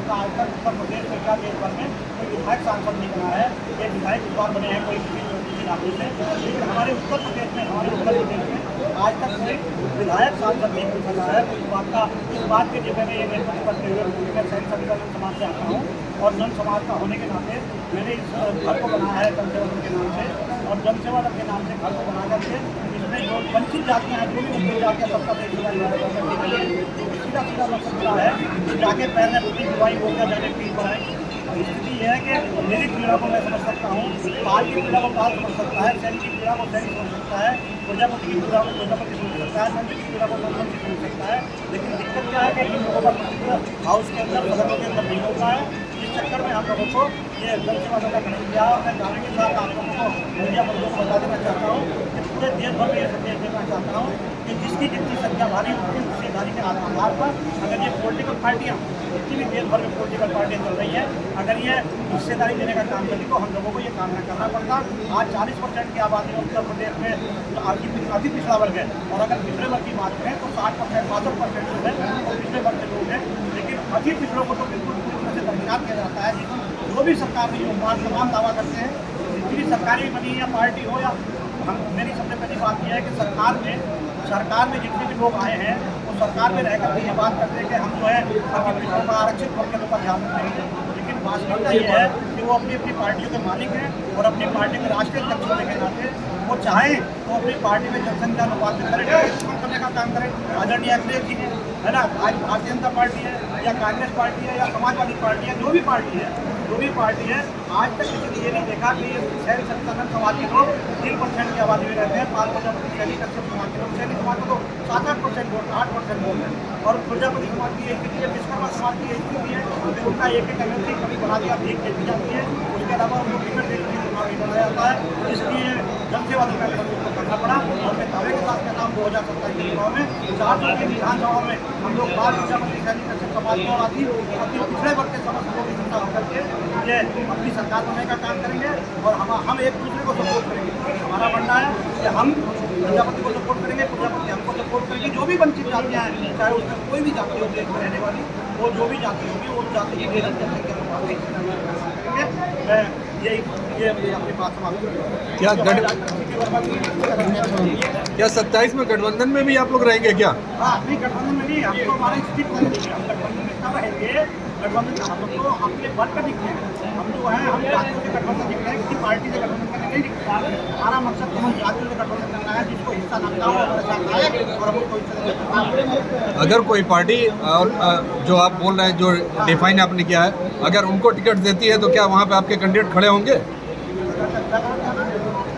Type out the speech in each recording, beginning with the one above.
का आज तक उत्तर प्रदेश में क्या देश भर में कोई विधायक सांसद नहीं बना है। ये विधायक इस बार बने हैं कोई लागू से, लेकिन हमारे उत्तर प्रदेश में आज तक कोई विधायक सांसद नहीं बन सका है। तो इस बात के लिए मैंने ये नेतृत्व करते हुए मैं सैनिक सभा जन समाज से आता हूँ और जन समाज का होने के नाते मैंने इस घर को बनाया है जनसेवा दल के नाम से, और जनसेवा दल के नाम से घर को बना करके इसमें जो वंचित जातियाँ हैं, जो भी वंचित जातियाँ सबका सीधा सीधा मकसद मिला है कि जाके पैर में बुद्धि दवाई बोलकर जाने पीठ पर आए। स्थिति यह है कि मेरी पीड़ा को मैं समझ सकता हूँ, पाल की पीड़ा को पाल समझ सकता है, सैनिक की पीड़ा को सैनिक समझ सकता है, प्रजापति की पीड़ा को प्रजापति समझ सकता है, नंद की पीड़ा को नंद समझ सकता है। लेकिन दिक्कत क्या है कि इन लोगों का हाउस के अंदर सदनों के अंदर नहीं होता है। इस चक्कर में हम लोगों को ये जनसेवा दल का गठन किया और मैं गाने के साथ आप लोगों को मीडिया पर बता देना चाहता हूँ कि पूरे देश भर में ये संदेश देना चाहता हूँ कि जिसकी जितनी संख्या भारी होती है उसकी भारी के आधार पर अगर ये पॉलिटिकल पार्टियाँ जितनी भी देश भर में पॉलिटिकल पार्टियाँ चल रही हैं, अगर ये हिस्सेदारी देने का काम करें तो हम लोगों को ये काम न करना पड़ता। आज 40% की आबादी उत्तर प्रदेश में अति पिछड़ा वर्ग है, और अगर पिछड़े वर्ग की बात करें तो 60% 62% जो है वो पिछड़े वर्ग के लोग हैं। लेकिन अति पिछड़ों को तो बिल्कुल पूरी तरह से दरकिनार किया जाता है। जो भी सरकार में जो तमाम दावा करते हैं, जितनी सरकारी बनी या पार्टी हो या मेरी सबसे पहली बात यह है कि सरकार में जितने भी लोग आए हैं वो सरकार में रह करके ये बात करते हैं कि हम जो है अति पिछड़ों का आरक्षित वर्ग के ऊपर ध्यान रखेंगे। लेकिन वास्तविकता ये है कि वो अपनी अपनी पार्टियों के मालिक हैं और अपनी पार्टी के राष्ट्रीय अध्यक्ष होने के नाते वो चाहें तो अपनी पार्टी में जनसंख्या अनुपात करें करने का काम करें। आदरणीय अखिलेश जी ने, है ना, आज भारतीय जनता पार्टी है या कांग्रेस पार्टी है या समाजवादी पार्टी है, जो भी पार्टी है, आज तक किसी ने ये नहीं देखा कि शहरी संगठन समाज के लोग 3% की आबादी में रहते हैं। 5 प्रजापति शहरी समाज के लोग, शहरी समाज को तो 7-8% वोट 8% वोट है, और प्रजापति समाज की एक स्थिति है, विश्वकर्मा समाज की एक स्थिति है, फिर उनका एक एमएलसी कभी बना दिया भीख देखी जाती है। उसके अलावा उनको टिकट देने के लिए चुनाव नहीं बनाया जाता है, इसलिए जनसेवा दल का करना पड़ा। और मैं दावे के साथ कहता हूँ 2027 के चुनाव में 4 साल की विधानसभा में हम लोग बाल प्रजापति शहरी समाज को अपने पिछड़े वर्ग के समस्त लोग इकट्ठा होकर के ये अपनी सरकार बनाने का काम करेंगे और हम एक दूसरे को सपोर्ट करेंगे। हमारा मानना है कि हम प्रजापति को सपोर्ट करेंगे, प्रजापति हमको सपोर्ट करेंगे। जो भी वंचित जातियाँ हैं, चाहे उसमें कोई भी जाति हो देश में रहने वाली, वो जो भी जाति होगी वो जाति की जनसंख्या करेंगे। ये अपनी बात समाप्त करेंगे। क्या 27 में गठबंधन में भी आप लोग रहेंगे क्या? हाँ, नहीं, गठबंधन में नहीं, हमको हमारी स्थिति हम गठबंधन में कब रहेंगे? गठबंधन हम लोग को अपने बल पर दिखते हैं, हम जो है हम जातियों से गठबंधन दिखते हैं, किसी पार्टी से गठबंधन करने नहीं दिखता। हमारा मकसद केवल जातियों से गठबंधन करना है, जिसको हिस्सा लगता हो हमारे साथ आए और हम उसको हिस्सा देते। अगर कोई पार्टी और जो आप बोल रहे हैं, जो डिफाइन आपने किया है, अगर उनको टिकट देती है तो क्या वहाँ पे आपके कैंडिडेट खड़े होंगे?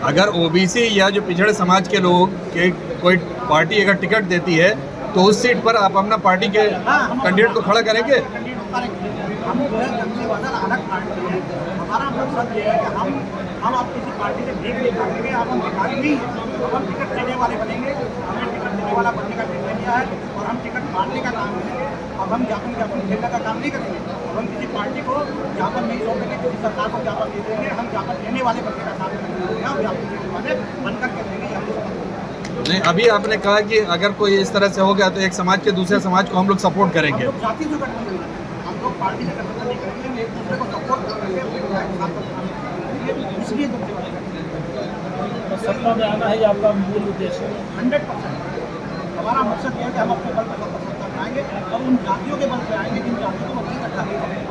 अगर ओबीसी या जो पिछड़े समाज के लोग के कोई पार्टी अगर टिकट देती है तो उस सीट पर आप अपना पार्टी के कैंडिडेट को खड़ा करेंगे? हम जो है जनसेवा दल अलग पार्टी है। हमारा मकसद ये है कि हम आप किसी पार्टी से भीख नहीं मांगेंगे, हम भिखारी नहीं है, हम टिकट देने वाले बनेंगे। हमने टिकट देने वाला बनने का निर्णय लिया है और हम टिकट बांटने का काम करेंगे। अब हम ज्ञापन देने का काम नहीं करेंगे। अब हम किसी पार्टी को ज्ञापन नहीं सौंपेंगे, किसी सरकार को ज्ञापन दे देंगे। हम ज्ञापन देने वाले बनने का काम करेंगे, हम ज्ञापन देने वाले बनकर के देंगे। नहीं, अभी आपने कहा कि अगर कोई इस तरह से हो गया तो एक समाज के दूसरे समाज को हम लोग सपोर्ट करेंगे। हम लोग जाति से गठबंधन, हम लोग पार्टी से गठबंधन नहीं करेंगे, हम एक दूसरे को सपोर्ट करेंगे, इसलिए सत्ता में आना है आपका मूल उद्देश्य? 100% हमारा मकसद यह है कि हम अपने बल पर सत्ता में आएंगे और उन जातियों के बल पर आएंगे जिन जातियों को अपनी इकट्ठा नहीं करेंगे।